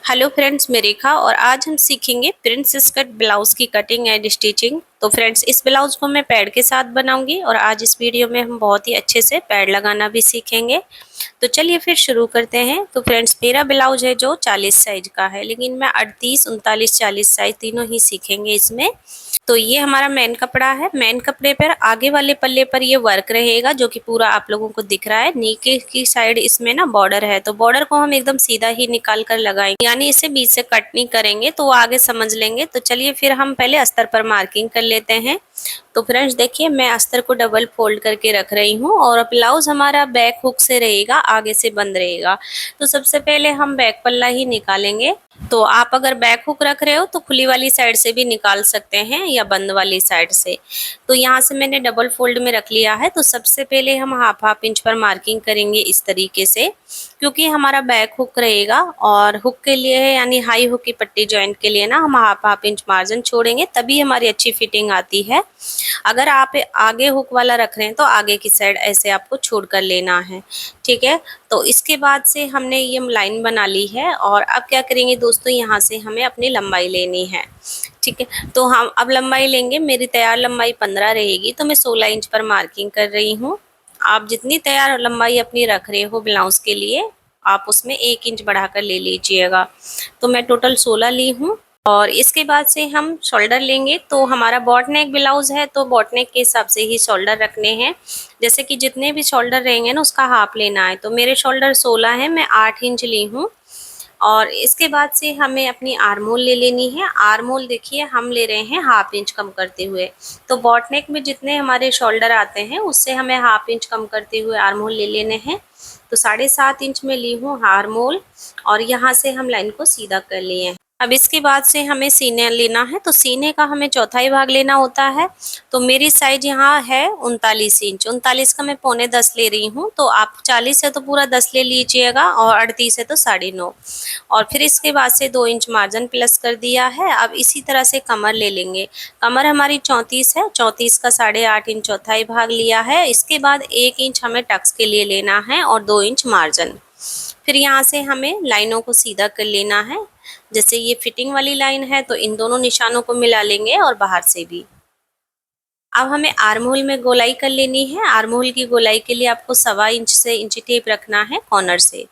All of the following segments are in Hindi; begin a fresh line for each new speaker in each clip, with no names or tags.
हेलो फ्रेंड्स, मैं रेखा और आज हम सीखेंगे प्रिंसेस कट ब्लाउज की कटिंग एंड स्टिचिंग। तो फ्रेंड्स, इस ब्लाउज को मैं पैड के साथ बनाऊंगी और आज इस वीडियो में हम बहुत ही अच्छे से पैड लगाना भी सीखेंगे। तो चलिए फिर शुरू करते हैं। तो फ्रेंड्स, मेरा ब्लाउज है जो 40 साइज का है, लेकिन मैं 38, 39, 40 साइज तीनों ही सीखेंगे इसमें। तो ये हमारा मेन कपड़ा है। मेन कपड़े पर आगे वाले पल्ले पर ये वर्क रहेगा जो कि पूरा आप लोगों को दिख रहा है। नीचे की साइड इसमें ना बॉर्डर है, तो बॉर्डर को हम एकदम सीधा ही निकाल कर लगाएंगे, यानी इसे बीच से कट नहीं करेंगे, तो वो आगे समझ लेंगे। तो चलिए फिर हम पहले अस्तर पर मार्किंग कर लेते हैं। तो फ्रेंड्स देखिए, मैं अस्तर को डबल फोल्ड करके रख रही हूँ और ब्लाउज हमारा बैक हुक से रहेगा, आगे से बंद रहेगा। तो सबसे पहले हम बैक पल्ला ही निकालेंगे। तो आप अगर बैक हुक रख रहे हो तो खुली वाली साइड से भी निकाल सकते हैं या बंद वाली साइड से। तो यहाँ से मैंने डबल फोल्ड में रख लिया है। तो सबसे पहले हम हाफ हाफ इंच पर मार्किंग करेंगे इस तरीके से, क्योंकि हमारा बैक हुक रहेगा और हुक के लिए यानी हाई हुक की पट्टी जॉइंट के लिए ना हम हाफ हाफ इंच मार्जिन छोड़ेंगे, तभी हमारी अच्छी फिटिंग आती है। अगर आप आगे हुक वाला रख रहे हैं तो आगे की साइड ऐसे आपको छोड़ कर लेना है, ठीक है। तो इसके बाद से हमने ये लाइन बना ली है और अब क्या करेंगे दोस्तों, यहाँ से हमें अपनी लंबाई लेनी है, ठीक है। तो हम अब लंबाई लेंगे। मेरी तैयार लंबाई 15 रहेगी, तो मैं 16 इंच पर मार्किंग कर रही हूँ। आप जितनी तैयार लंबाई अपनी रख रहे हो ब्लाउज के लिए, आप उसमें 1 इंच बढ़ाकर ले लीजिएगा। तो मैं टोटल 16 ली हूँ। और इसके बाद से हम शोल्डर लेंगे। तो हमारा बॉट नेक ब्लाउज है, तो बॉट नेक के हिसाब से ही शोल्डर रखने हैं। जैसे कि जितने भी शोल्डर रहेंगे ना उसका हाफ लेना है। तो मेरे शोल्डर 16 है, मैं 8 इंच ली हूँ। और इसके बाद से हमें अपनी आर्मोल ले लेनी है। आर्मोल देखिए हम ले रहे हैं हाफ इंच कम करते हुए। तो बॉट नेक में जितने हमारे शोल्डर आते हैं उससे हमें हाफ इंच कम करते हुए आर्मोल ले लेने हैं। तो 7.5 इंच में ली हूँ आर्मोल और यहाँ से हम लाइन को सीधा कर लिए हैं। अब इसके बाद से हमें सीने लेना है। तो सीने का हमें चौथाई भाग लेना होता है। तो मेरी साइज यहाँ है 39 इंच। 39 का मैं पौने 10 ले रही हूँ। तो आप 40 है तो पूरा 10 ले लीजिएगा और 38 है तो 9.5। और फिर इसके बाद से 2 इंच मार्जिन प्लस कर दिया है। अब इसी तरह से कमर ले लेंगे। कमर हमारी 34 है, 34 का 8.5 इंच चौथाई भाग लिया है। इसके बाद 1 इंच हमें टक्स के लिए लेना है और 2 इंच मार्जिन। फिर यहाँ से हमें लाइनों को सीधा कर लेना है। जैसे ये फिटिंग वाली लाइन है तो इन दोनों निशानों को मिला लेंगे और बाहर से भी। अब हमें आर्म होल में गोलाई कर लेनी है। आर्म होल की गोलाई के लिए आपको 1.25 इंच से इंची टेप रखना है कॉर्नर से,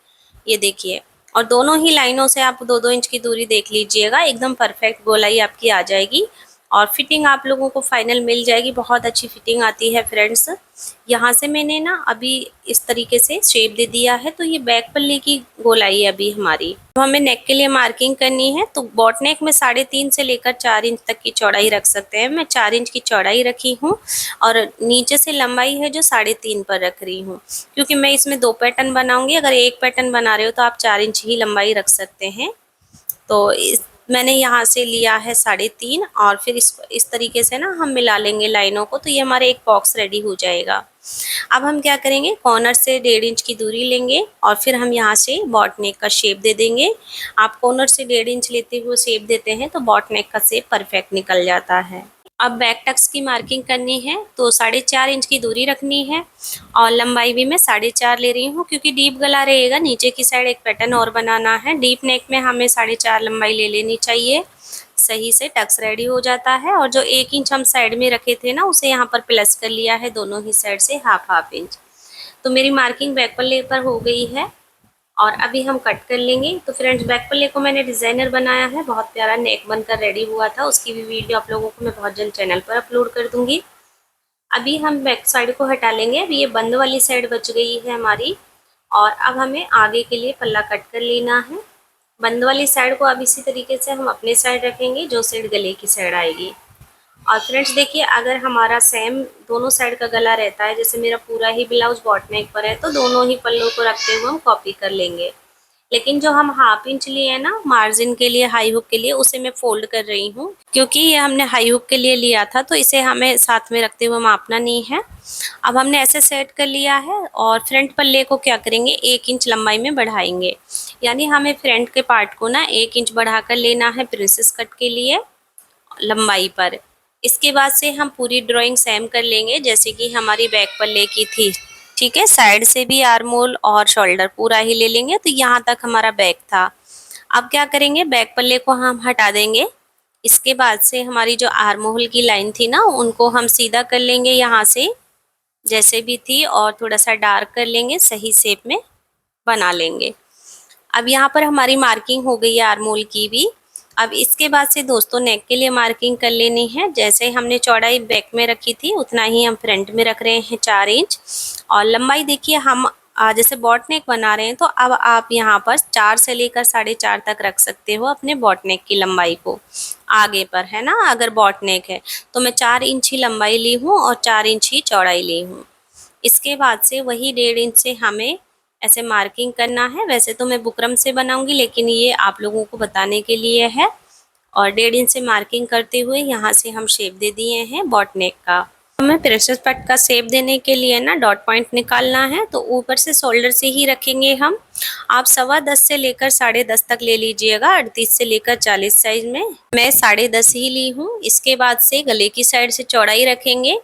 ये देखिए। और दोनों ही लाइनों से आप 2-2 इंच की दूरी देख लीजिएगा, एकदम परफेक्ट गोलाई आपकी आ जाएगी और फिटिंग आप लोगों को फाइनल मिल जाएगी। बहुत अच्छी फिटिंग आती है फ्रेंड्स। यहाँ से मैंने ना अभी इस तरीके से शेप दे दिया है। तो ये बैक पल्ले की गोलाई है अभी हमारी। तो हमें नेक के लिए मार्किंग करनी है। तो बॉट नेक में 3.5 से लेकर 4 इंच तक की चौड़ाई रख सकते हैं। मैं 4 इंच की चौड़ाई रखी हूँ और नीचे से लंबाई है जो 3.5 पर रख रही हूँ, क्योंकि मैं इसमें 2 पैटर्न बनाऊंगी। अगर एक पैटर्न बना रहे हो तो आप 4 इंच ही लंबाई रख सकते हैं। तो मैंने यहाँ से लिया है 3.5 और फिर इसको इस तरीके से ना हम मिला लेंगे लाइनों को। तो ये हमारे एक बॉक्स रेडी हो जाएगा। अब हम क्या करेंगे, कॉर्नर से 1.5 इंच की दूरी लेंगे और फिर हम यहाँ से बॉट नेक का शेप दे देंगे। आप कॉर्नर से 1.5 इंच लेते हुए शेप देते हैं तो बॉट नेक का शेप परफेक्ट निकल जाता है। अब बैक टक्स की मार्किंग करनी है। तो 4.5 इंच की दूरी रखनी है और लंबाई भी मैं 4.5 ले रही हूँ, क्योंकि डीप गला रहेगा। नीचे की साइड एक पैटर्न और बनाना है। डीप नेक में हमें 4.5 लंबाई ले लेनी चाहिए, सही से टक्स रेडी हो जाता है। और जो 1 इंच हम साइड में रखे थे ना उसे यहाँ पर प्लस कर लिया है दोनों ही साइड से हाफ हाफ इंच। तो मेरी मार्किंग बैक पल्ले पर हो गई है और अभी हम कट कर लेंगे। तो फ्रेंड्स, बैक पल्ले को मैंने डिज़ाइनर बनाया है, बहुत प्यारा नेक बनकर रेडी हुआ था। उसकी भी वीडियो आप लोगों को मैं बहुत जल्द चैनल पर अपलोड कर दूंगी। अभी हम बैक साइड को हटा लेंगे। अभी ये बंद वाली साइड बच गई है हमारी और अब हमें आगे के लिए पल्ला कट कर लेना है। बंद वाली साइड को अब इसी तरीके से हम अपने साइड रखेंगे, जो साइड गले की साइड आएगी। और फ्रेंड्स देखिए, अगर हमारा सेम दोनों साइड का गला रहता है, जैसे मेरा पूरा ही ब्लाउज बॉट नेक पर है, तो दोनों ही पल्लों को रखते हुए हम कॉपी कर लेंगे। लेकिन जो हम हाफ इंच लिए है ना मार्जिन के लिए, हाई हुक के लिए, उसे मैं फोल्ड कर रही हूँ, क्योंकि ये हमने हाई हुक के लिए लिया था तो इसे हमें साथ में रखते हुए मापना नहीं है। अब हमने ऐसे सेट कर लिया है और फ्रंट पल्ले को क्या करेंगे, 1 इंच लंबाई में बढ़ाएंगे। यानी हमें फ्रंट के पार्ट को ना 1 इंच बढ़ाकर लेना है प्रिंसेस कट के लिए लंबाई पर। इसके बाद से हम पूरी ड्राइंग सेम कर लेंगे जैसे कि हमारी बैक पल्ले की थी, ठीक है। साइड से भी आर्म होल और शोल्डर पूरा ही ले लेंगे। तो यहाँ तक हमारा बैक था। अब क्या करेंगे, बैक पल्ले को हम हटा देंगे। इसके बाद से हमारी जो आर्म होल की लाइन थी ना, उनको हम सीधा कर लेंगे यहाँ से, जैसे भी थी, और थोड़ा सा डार्क कर लेंगे, सही शेप में बना लेंगे। अब यहाँ पर हमारी मार्किंग हो गई है आर्म होल की भी। अब इसके बाद से दोस्तों नेक के लिए मार्किंग कर लेनी है। जैसे हमने चौड़ाई बैक में रखी थी उतना ही हम फ्रंट में रख रहे हैं 4 इंच। और लंबाई देखिए हम जैसे बॉट नेक बना रहे हैं, तो अब आप यहाँ पर 4 से लेकर 4.5 तक रख सकते हो अपने बॉट नेक की लंबाई को आगे पर, है ना। अगर बॉट नेक है तो मैं 4 इंच ही लंबाई ली हूँ और 4 इंच ही चौड़ाई ली हूँ। इसके बाद से वही 1.5 इंच से हमें ऐसे मार्किंग करना है। वैसे तो मैं बुकरम से बनाऊंगी, लेकिन ये आप लोगों को बताने के लिए है। और 1.5 इंच से मार्किंग करते हुए यहाँ से हम शेप दे दिए हैं बॉट नेक का। हमें प्रिंसेस कट का शेप देने के लिए ना डॉट पॉइंट निकालना है, तो ऊपर से शोल्डर से ही रखेंगे हम। आप 10.25 से लेकर 10.5 तक ले लीजिएगा, 38 से लेकर 40 साइज में। मैं 10.5 ही ली हूँ। इसके बाद से गले की साइड से चौड़ाई रखेंगे।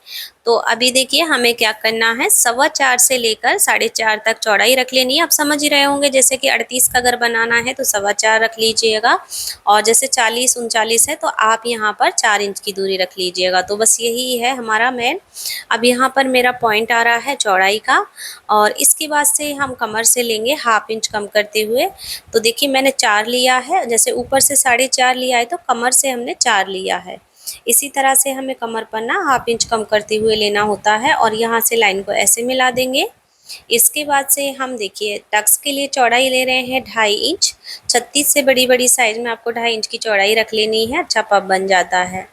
तो अभी देखिए हमें क्या करना है, 4.25 से लेकर 4.5 तक चौड़ाई रख लेनी है। आप समझ ही रहे होंगे, जैसे कि 38 का अगर बनाना है तो 4.25 रख लीजिएगा, और जैसे 40-39 है तो आप यहाँ पर 4 इंच की दूरी रख लीजिएगा। तो बस यही है हमारा मेन। अब यहाँ पर मेरा पॉइंट आ रहा है चौड़ाई का, और इसके बाद से हम कमर से लेंगे 1/2 इंच कम करते हुए। तो देखिए मैंने 4 लिया है, जैसे ऊपर से 4.5 लिया है तो कमर से हमने 4 लिया है। इसी तरह से हमें कमर पर ना 1/2 इंच कम करते हुए लेना होता है, और यहाँ से लाइन को ऐसे मिला देंगे। इसके बाद से हम देखिए टक्स के लिए चौड़ाई ले रहे हैं 2.5 इंच। 36 से बड़ी बड़ी साइज में आपको 2.5 इंच की चौड़ाई रख लेनी है, अच्छा पफ बन जाता है।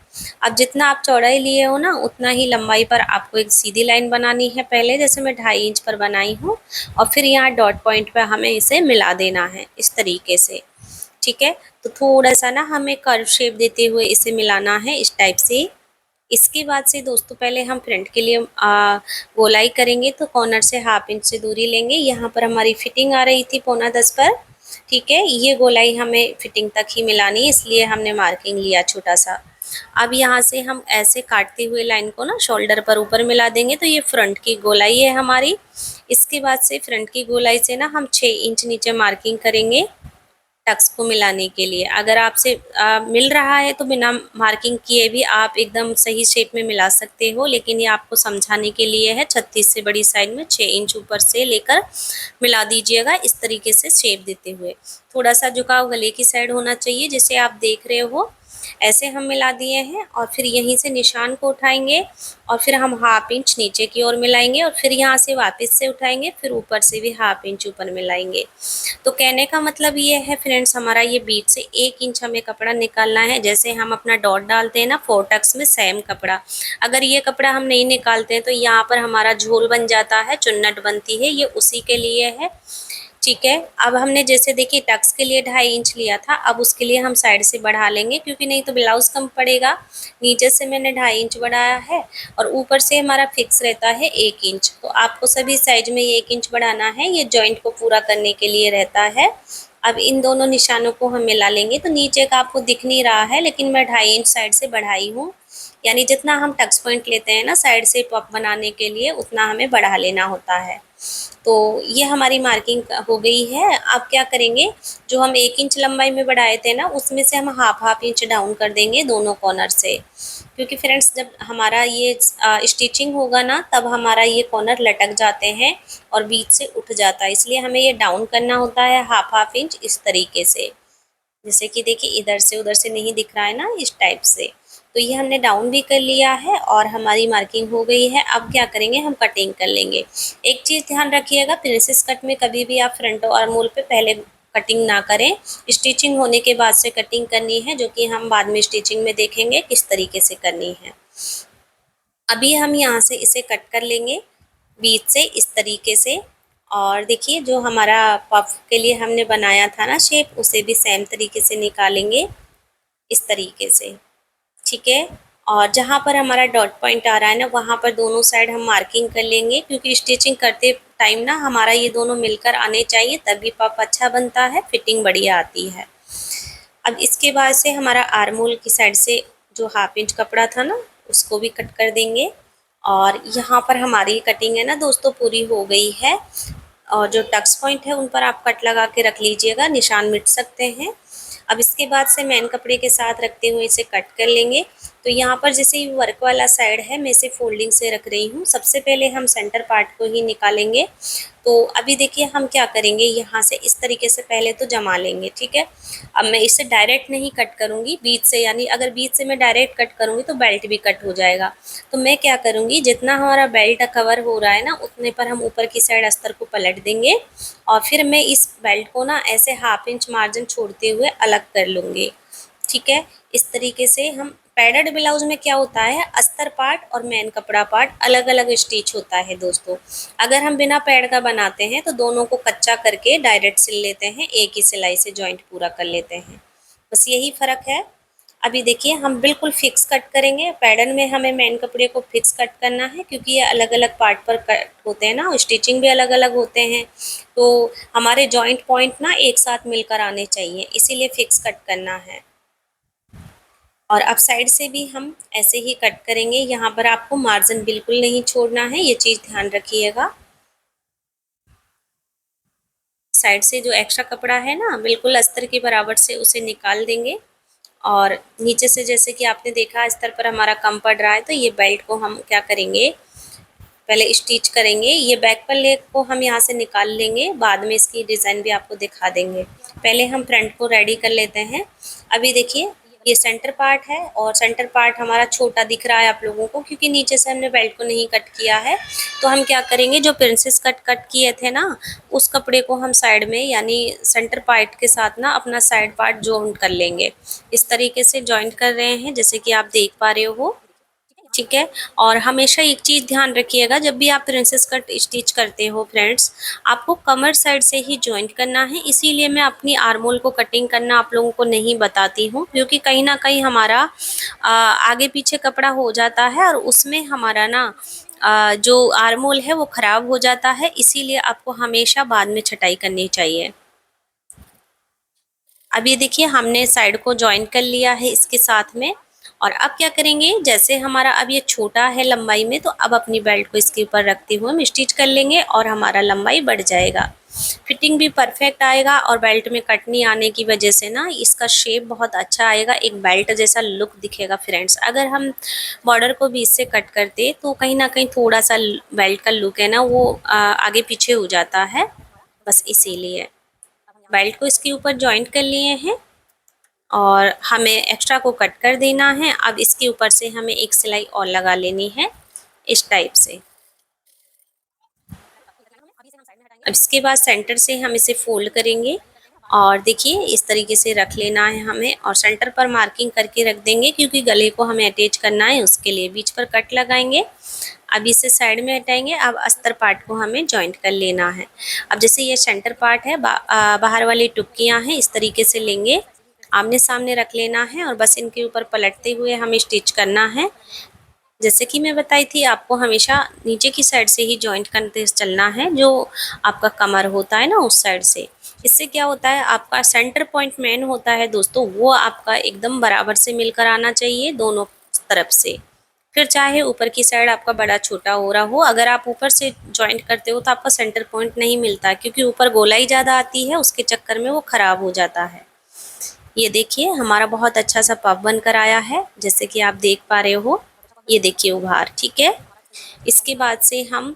अब जितना आप चौड़ाई लिए हो ना, उतना ही लंबाई पर आपको एक सीधी लाइन बनानी है पहले, जैसे मैं 2.5 इंच पर बनाई हूँ, और फिर यहाँ डॉट पॉइंट पर हमें इसे मिला देना है इस तरीके से। ठीक है, तो थोड़ा सा ना हमें कर्व शेप देते हुए इसे मिलाना है इस टाइप से। इसके बाद से दोस्तों पहले हम फ्रंट के लिए गोलाई करेंगे, तो कॉर्नर से 1/2 इंच से दूरी लेंगे। यहाँ पर हमारी फिटिंग आ रही थी 1.25 पर। ठीक है, ये गोलाई हमें फिटिंग तक ही मिलानी है, इसलिए हमने मार्किंग लिया छोटा सा। अब यहाँ से हम ऐसे काटते हुए लाइन को ना शोल्डर पर ऊपर मिला देंगे, तो ये फ्रंट की गोलाई है हमारी। इसके बाद से फ्रंट की गोलाई से ना हम 6 इंच नीचे मार्किंग करेंगे टक्स को मिलाने के लिए। अगर आपसे मिल रहा है तो बिना मार्किंग किए भी आप एकदम सही शेप में मिला सकते हो, लेकिन ये आपको समझाने के लिए है। 36 से बड़ी साइड में 6 इंच ऊपर से लेकर मिला दीजिएगा इस तरीके से शेप देते हुए। थोड़ा सा झुकाव गले की साइड होना चाहिए, जैसे आप देख रहे हो। ऐसे हम मिला दिए हैं, और फिर यहीं से निशान को उठाएंगे, और फिर हम 1/2 इंच नीचे की ओर मिलाएंगे, और फिर यहाँ से वापस से उठाएंगे, फिर ऊपर से भी 1/2 इंच ऊपर मिलाएंगे। तो कहने का मतलब ये है फ्रेंड्स, हमारा ये बीच से 1 इंच हमें कपड़ा निकालना है। जैसे हम अपना डॉट डालते हैं ना 4 टक्स में, सेम कपड़ा। अगर ये कपड़ा हम नहीं निकालते हैं तो यहाँ पर हमारा झोल बन जाता है, चुन्नट बनती है, ये उसी के लिए है। ठीक है, अब हमने जैसे देखिए टक्स के लिए 2.5 इंच लिया था, अब उसके लिए हम साइड से बढ़ा लेंगे, क्योंकि नहीं तो ब्लाउज कम पड़ेगा। नीचे से मैंने 2.5 इंच बढ़ाया है, और ऊपर से हमारा फिक्स रहता है 1 इंच। तो आपको सभी साइड में 1 इंच बढ़ाना है, ये जॉइंट को पूरा करने के लिए रहता है। अब इन दोनों निशानों को हम मिला लेंगे। तो नीचे का आपको दिख नहीं रहा है, लेकिन मैं 2.5 इंच साइड से बढ़ाई हूँ। यानी जितना हम टक्स पॉइंट लेते हैं ना साइड से पफ बनाने के लिए, उतना हमें बढ़ा लेना होता है। तो ये हमारी मार्किंग हो गई है। अब क्या करेंगे, जो हम 1 इंच लंबाई में बढ़ाए थे ना, उसमें से हम हाफ इंच डाउन कर देंगे दोनों कॉर्नर से। क्योंकि फ्रेंड्स जब हमारा ये स्टिचिंग होगा ना, तब हमारा ये कॉर्नर लटक जाते हैं और बीच से उठ जाता है, इसलिए हमें ये डाउन करना होता है हाफ इंच इस तरीके से। जैसे कि देखिए इधर से उधर से नहीं दिख रहा है ना, इस टाइप से। तो ये हमने डाउन भी कर लिया है, और हमारी मार्किंग हो गई है। अब क्या करेंगे, हम कटिंग कर लेंगे। एक चीज़ ध्यान रखिएगा, प्रिंसेस कट में कभी भी आप फ्रंट आर्म होल पे पहले कटिंग ना करें, स्टिचिंग होने के बाद से कटिंग करनी है, जो कि हम बाद में स्टिचिंग में देखेंगे किस तरीके से करनी है। अभी हम यहाँ से इसे कट कर लेंगे बीच से इस तरीके से। और देखिए जो हमारा पफ के लिए हमने बनाया था ना शेप, उसे भी सेम तरीके से निकालेंगे इस तरीके से। ठीक है, और जहाँ पर हमारा डॉट पॉइंट आ रहा है ना, वहाँ पर दोनों साइड हम मार्किंग कर लेंगे, क्योंकि स्टिचिंग करते टाइम ना हमारा ये दोनों मिलकर आने चाहिए, तभी पफ अच्छा बनता है, फिटिंग बढ़िया आती है। अब इसके बाद से हमारा आर्म होल की साइड से जो हाफ इंच कपड़ा था ना, उसको भी कट कर देंगे। और यहाँ पर हमारी कटिंग है ना दोस्तों पूरी हो गई है। और जो टक्स पॉइंट है उन पर आप कट लगा के रख लीजिएगा, निशान मिट सकते हैं। अब इसके बाद से मेन कपड़े के साथ रखते हुए इसे कट कर लेंगे। तो यहाँ पर जैसे वर्क वाला साइड है, मैं इसे फोल्डिंग से रख रही हूँ। सबसे पहले हम सेंटर पार्ट को ही निकालेंगे। तो अभी देखिए हम क्या करेंगे, यहाँ से इस तरीके से पहले तो जमा लेंगे, ठीक है। अब मैं इसे डायरेक्ट नहीं कट करूँगी बीच से, यानी अगर बीच से मैं डायरेक्ट कट करूँगी तो बेल्ट भी कट हो जाएगा। तो मैं क्या करूँगी, जितना हमारा बेल्ट कवर हो रहा है ना, उतने पर हम ऊपर की साइड अस्तर को पलट देंगे और फिर मैं इस बेल्ट को ना ऐसे 1/2 इंच मार्जिन छोड़ते हुए अलग कर लूँगी, ठीक है। इस तरीके से हम पैडेड ब्लाउज में क्या होता है, अस्तर पार्ट और मेन कपड़ा पार्ट अलग अलग स्टिच होता है दोस्तों। अगर हम बिना पैड का बनाते हैं तो दोनों को कच्चा करके डायरेक्ट सिल लेते हैं, एक ही सिलाई से जॉइंट पूरा कर लेते हैं, बस यही फ़र्क है। अभी देखिए हम बिल्कुल फिक्स कट करेंगे। पैडन में हमें मेन कपड़े को फिक्स कट करना है, क्योंकि ये अलग अलग पार्ट पर कट होते हैं ना, स्टिचिंग भी अलग अलग होते हैं, तो हमारे जॉइंट पॉइंट ना एक साथ मिलकर आने चाहिए, इसीलिए फिक्स कट करना है। और अब साइड से भी हम ऐसे ही कट करेंगे। यहाँ पर आपको मार्जिन बिल्कुल नहीं छोड़ना है, ये चीज़ ध्यान रखिएगा। साइड से जो एक्स्ट्रा कपड़ा है ना, बिल्कुल अस्तर के बराबर से उसे निकाल देंगे। और नीचे से जैसे कि आपने देखा अस्तर पर हमारा कम पड़ रहा है, तो ये बेल्ट को हम क्या करेंगे, पहले स्टिच करेंगे। ये बैक पर लेग को हम यहाँ से निकाल लेंगे, बाद में इसकी डिज़ाइन भी आपको दिखा देंगे। पहले हम फ्रंट को रेडी कर लेते हैं। अभी देखिए ये सेंटर पार्ट है और सेंटर पार्ट हमारा छोटा दिख रहा है आप लोगों को, क्योंकि नीचे से हमने बेल्ट को नहीं कट किया है। तो हम क्या करेंगे, जो प्रिंसेस कट किए थे ना, उस कपड़े को हम साइड में यानी सेंटर पार्ट के साथ ना अपना साइड पार्ट जॉइंट कर लेंगे। इस तरीके से जॉइंट कर रहे हैं, जैसे कि आप देख पा रहे हो, ठीक है। और हमेशा एक चीज़ ध्यान रखिएगा, जब भी आप प्रिंसेस कट स्टिच करते हो फ्रेंड्स, आपको कमर साइड से ही जॉइंट करना है। इसीलिए मैं अपनी आर्मोल को कटिंग करना आप लोगों को नहीं बताती हूँ, क्योंकि कहीं ना कहीं हमारा आगे पीछे कपड़ा हो जाता है और उसमें हमारा ना जो आर्मोल है वो ख़राब हो जाता है। इसीलिए आपको हमेशा बाद में छटाई करनी चाहिए। अब ये देखिए हमने साइड को जॉइन कर लिया है इसके साथ में। और अब क्या करेंगे, जैसे हमारा अब ये छोटा है लंबाई में, तो अब अपनी बेल्ट को इसके ऊपर रखते हुए हम स्टिच कर लेंगे और हमारा लंबाई बढ़ जाएगा। फिटिंग भी परफेक्ट आएगा और बेल्ट में कट नहीं आने की वजह से ना इसका शेप बहुत अच्छा आएगा, एक बेल्ट जैसा लुक दिखेगा फ्रेंड्स। अगर हम बॉर्डर को बीच से कट करते तो कहीं ना कहीं थोड़ा सा बेल्ट का लुक है ना वो आगे पीछे हो जाता है, बस इसीलिए। बेल्ट को इसके ऊपर जॉइंट कर लिए हैं और हमें एक्स्ट्रा को कट कर देना है। अब इसके ऊपर से हमें एक सिलाई और लगा लेनी है इस टाइप से। अब इसके बाद सेंटर से हम इसे फोल्ड करेंगे और देखिए इस तरीके से रख लेना है हमें, और सेंटर पर मार्किंग करके रख देंगे, क्योंकि गले को हमें अटैच करना है, उसके लिए बीच पर कट लगाएंगे। अब इसे साइड में हटाएंगे। अब अस्तर पार्ट को हमें जॉइंट कर लेना है। अब जैसे ये सेंटर पार्ट है, बाहर वाली टुक्कियाँ हैं, इस तरीके से लेंगे, आमने सामने रख लेना है और बस इनके ऊपर पलटते हुए हमें स्टिच करना है। जैसे कि मैं बताई थी आपको, हमेशा नीचे की साइड से ही जॉइंट करते चलना है, जो आपका कमर होता है ना उस साइड से। इससे क्या होता है, आपका सेंटर पॉइंट मेन होता है दोस्तों, वो आपका एकदम बराबर से मिलकर आना चाहिए दोनों तरफ से। फिर चाहे ऊपर की साइड आपका बड़ा छोटा हो रहा हो, अगर आप ऊपर से जॉइंट करते हो तो आपका सेंटर पॉइंट नहीं मिलता, क्योंकि ऊपर गोलाई ज़्यादा आती है, उसके चक्कर में वो ख़राब हो जाता है। ये देखिए हमारा बहुत अच्छा सा पफ बनकर आया है, जैसे कि आप देख पा रहे हो। ये देखिए उभार, ठीक है। इसके बाद से हम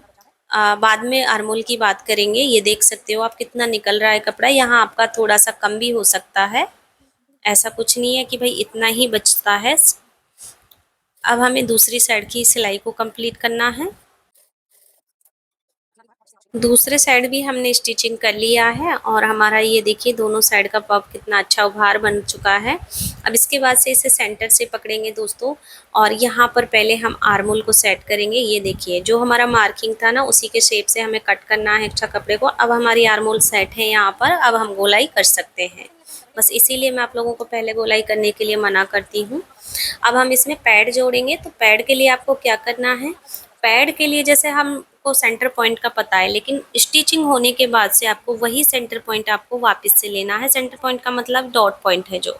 बाद में आर्मोल की बात करेंगे। ये देख सकते हो आप कितना निकल रहा है कपड़ा, यहाँ आपका थोड़ा सा कम भी हो सकता है, ऐसा कुछ नहीं है कि भाई इतना ही बचता है। अब हमें दूसरी साइड की सिलाई को कंप्लीट करना है। दूसरे साइड भी हमने स्टिचिंग कर लिया है और हमारा ये देखिए दोनों साइड का पफ कितना अच्छा उभार बन चुका है। अब इसके बाद से इसे सेंटर से पकड़ेंगे दोस्तों, और यहाँ पर पहले हम आर्मोल को सेट करेंगे। ये देखिए जो हमारा मार्किंग था ना, उसी के शेप से हमें कट करना है एक्स्ट्रा कपड़े को। अब हमारी आर्मोल सेट है यहाँ पर, अब हम गोलाई कर सकते हैं। बस इसीलिए मैं आप लोगों को पहले गोलाई करने के लिए मना करती हूँ। अब हम इसमें पैड जोड़ेंगे, तो पैड के लिए आपको क्या करना है, पैड के लिए जैसे हमको सेंटर पॉइंट का पता है, लेकिन स्टिचिंग होने के बाद से आपको वही सेंटर पॉइंट आपको वापस से लेना है। सेंटर पॉइंट का मतलब डॉट पॉइंट है जो,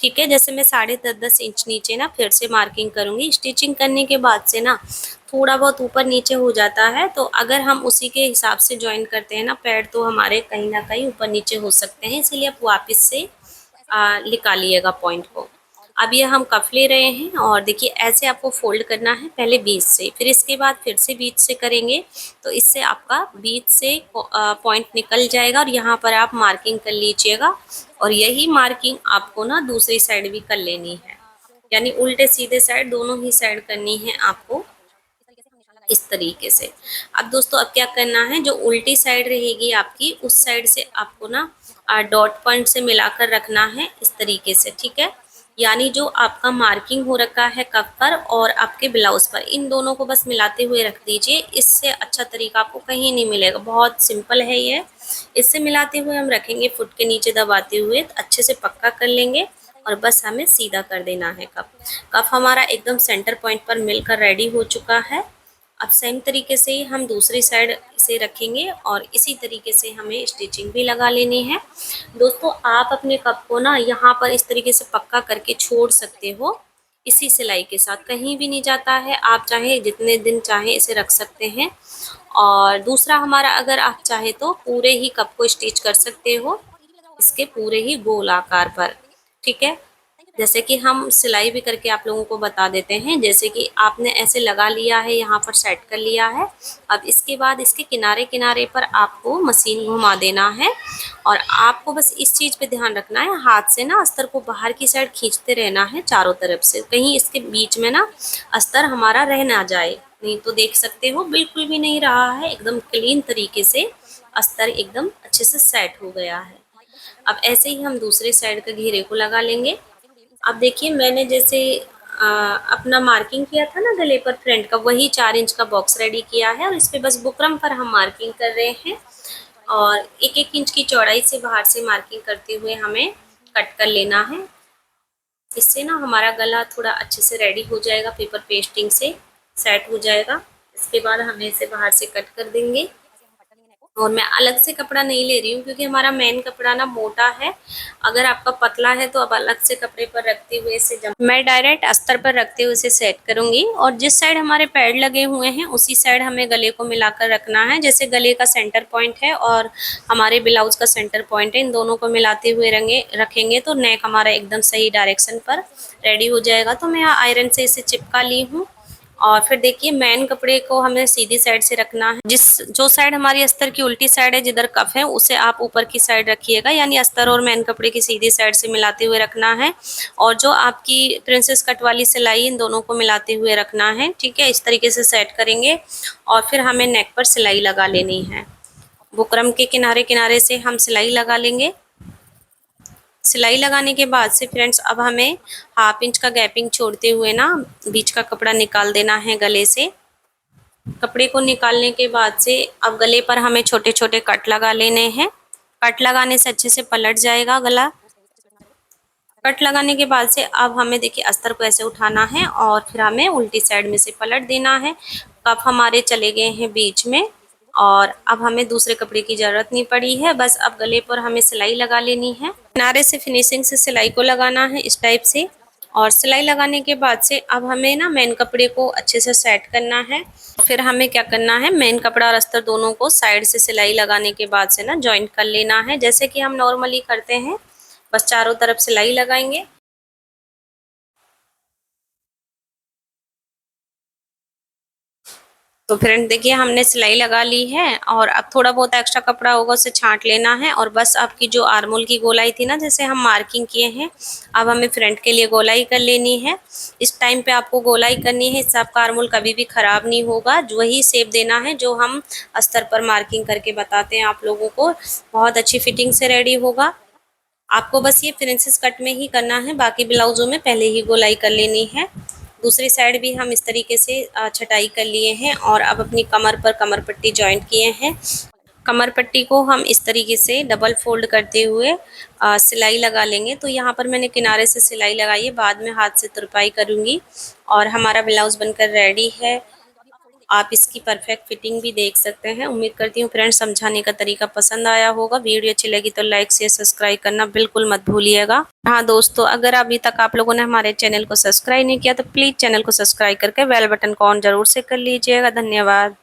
ठीक है। जैसे मैं 10.5 इंच नीचे ना फिर से मार्किंग करूँगी। स्टिचिंग करने के बाद से ना थोड़ा बहुत ऊपर नीचे हो जाता है, तो अगर हम उसी के हिसाब से ज्वाइन करते हैं ना पैड, तो हमारे कहीं ना कहीं ऊपर नीचे हो सकते हैं, इसीलिए आप वापस से निकालिएगा पॉइंट को। अब ये हम कफ ले रहे हैं और देखिए ऐसे आपको फोल्ड करना है पहले बीच से, फिर इसके बाद फिर से बीच से करेंगे तो इससे आपका बीच से पॉइंट निकल जाएगा और यहाँ पर आप मार्किंग कर लीजिएगा। और यही मार्किंग आपको ना दूसरी साइड भी कर लेनी है, यानी उल्टे सीधे साइड दोनों ही साइड करनी है आपको इस तरीके से। अब दोस्तों अब क्या करना है, जो उल्टी साइड रहेगी आपकी उस साइड से आपको ना डॉट पॉइंट से मिलाकर रखना है इस तरीके से, ठीक है। यानी जो आपका मार्किंग हो रखा है कफ पर और आपके ब्लाउज पर, इन दोनों को बस मिलाते हुए रख दीजिए। इससे अच्छा तरीका आपको कहीं नहीं मिलेगा, बहुत सिंपल है ये। इससे मिलाते हुए हम रखेंगे, फुट के नीचे दबाते हुए अच्छे से पक्का कर लेंगे और बस हमें सीधा कर देना है कफ। कफ हमारा एकदम सेंटर पॉइंट पर मिलकर रेडी हो चुका है। अब सेम तरीके से ही हम दूसरी साइड से रखेंगे और इसी तरीके से हमें स्टिचिंग भी लगा लेनी है। दोस्तों आप अपने कप को ना यहाँ पर इस तरीके से पक्का करके छोड़ सकते हो, इसी सिलाई के साथ कहीं भी नहीं जाता है। आप चाहे जितने दिन चाहे इसे रख सकते हैं। और दूसरा हमारा, अगर आप चाहे तो पूरे ही कप को स्टिच कर सकते हो इसके पूरे ही गोल आकार पर, ठीक है। जैसे कि हम सिलाई भी करके आप लोगों को बता देते हैं। जैसे कि आपने ऐसे लगा लिया है, यहाँ पर सेट कर लिया है। अब इसके बाद इसके किनारे किनारे पर आपको मशीन घुमा देना है और आपको बस इस चीज़ पे ध्यान रखना है, हाथ से ना अस्तर को बाहर की साइड खींचते रहना है चारों तरफ से, कहीं इसके बीच में ना अस्तर हमारा रह ना जाए। नहीं तो देख सकते हो बिल्कुल भी नहीं रहा है, एकदम क्लीन तरीके से अस्तर एकदम अच्छे से सेट हो गया है। अब ऐसे ही हम दूसरे साइड का घेरे को लगा लेंगे। अब देखिए मैंने जैसे अपना मार्किंग किया था ना गले पर फ्रंट का, वही 4 इंच का बॉक्स रेडी किया है और इस पे बस बुकरम पर हम मार्किंग कर रहे हैं और 1-1 इंच की चौड़ाई से बाहर से मार्किंग करते हुए हमें कट कर लेना है। इससे ना हमारा गला थोड़ा अच्छे से रेडी हो जाएगा, पेपर पेस्टिंग से सेट हो जाएगा। इसके बाद हम इसे बाहर से कट कर देंगे और मैं अलग से कपड़ा नहीं ले रही हूँ क्योंकि हमारा मेन कपड़ा ना मोटा है। अगर आपका पतला है तो अब अलग से कपड़े पर रखते हुए इसे मैं डायरेक्ट अस्तर पर रखते हुए इसे सेट करूंगी। और जिस साइड हमारे पैड लगे हुए हैं उसी साइड हमें गले को मिलाकर रखना है। जैसे गले का सेंटर पॉइंट है और हमारे ब्लाउज का सेंटर पॉइंट है, इन दोनों को मिलाते हुए रखेंगे तो नेक हमारा एकदम सही डायरेक्शन पर रेडी हो जाएगा। तो मैं यहाँ आयरन से इसे चिपका ली हूँ और फिर देखिए मेन कपड़े को हमें सीधी साइड से रखना है। जो साइड हमारी अस्तर की उल्टी साइड है, जिधर कफ है, उसे आप ऊपर की साइड रखिएगा, यानी अस्तर और मेन कपड़े की सीधी साइड से मिलाते हुए रखना है। और जो आपकी प्रिंसेस कट वाली सिलाई, इन दोनों को मिलाते हुए रखना है, ठीक है। इस तरीके से सेट करेंगे और फिर हमें नेक पर सिलाई लगा लेनी है। बुकरम के किनारे किनारे से हम सिलाई लगा लेंगे। सिलाई लगाने के बाद से फ्रेंड्स अब हमें 1/2 इंच का गैपिंग छोड़ते हुए ना बीच का कपड़ा निकाल देना है गले से। कपड़े को निकालने के बाद से अब गले पर हमें छोटे छोटे कट लगा लेने हैं। कट लगाने से अच्छे से पलट जाएगा गला। कट लगाने के बाद से अब हमें देखिए अस्तर को ऐसे उठाना है और फिर हमें उल्टी साइड में से पलट देना है। कफ हमारे चले गए हैं बीच में और अब हमें दूसरे कपड़े की ज़रूरत नहीं पड़ी है। बस अब गले पर हमें सिलाई लगा लेनी है। किनारे से फिनिशिंग से सिलाई को लगाना है इस टाइप से। और सिलाई लगाने के बाद से अब हमें ना मेन कपड़े को अच्छे से सेट करना है। फिर हमें क्या करना है, मेन कपड़ा और अस्तर दोनों को साइड से सिलाई लगाने के बाद से ना जॉइंट कर लेना है, जैसे कि हम नॉर्मली करते हैं। बस चारों तरफ सिलाई लगाएंगे। तो फ्रेंड देखिए हमने सिलाई लगा ली है और अब थोड़ा बहुत एक्स्ट्रा कपड़ा होगा उसे छांट लेना है। और बस आपकी जो आर्मोल की गोलाई थी ना, जैसे हम मार्किंग किए हैं, अब हमें फ्रंट के लिए गोलाई कर लेनी है। इस टाइम पे आपको गोलाई करनी है, इससे आपका आर्मोल कभी भी ख़राब नहीं होगा। वही शेप देना है जो हम अस्तर पर मार्किंग करके बताते हैं आप लोगों को। बहुत अच्छी फिटिंग से रेडी होगा। आपको बस ये प्रिंसेस कट में ही करना है, बाकी ब्लाउजों में पहले ही गोलाई कर लेनी है। दूसरी साइड भी हम इस तरीके से छटाई कर लिए हैं और अब अपनी कमर पर कमर पट्टी जॉइंट किए हैं। कमर पट्टी को हम इस तरीके से डबल फोल्ड करते हुए सिलाई लगा लेंगे। तो यहाँ पर मैंने किनारे से सिलाई लगाई है, बाद में हाथ से तुरपाई करूँगी। और हमारा ब्लाउज बनकर रेडी है। आप इसकी परफेक्ट फिटिंग भी देख सकते हैं। उम्मीद करती हूँ फ्रेंड्स समझाने का तरीका पसंद आया होगा। वीडियो अच्छी लगी तो लाइक शेयर सब्सक्राइब करना बिल्कुल मत भूलिएगा। हाँ दोस्तों, अगर अभी तक आप लोगों ने हमारे चैनल को सब्सक्राइब नहीं किया तो प्लीज़ चैनल को सब्सक्राइब करके बेल बटन को ऑन जरूर से कर लीजिएगा। धन्यवाद।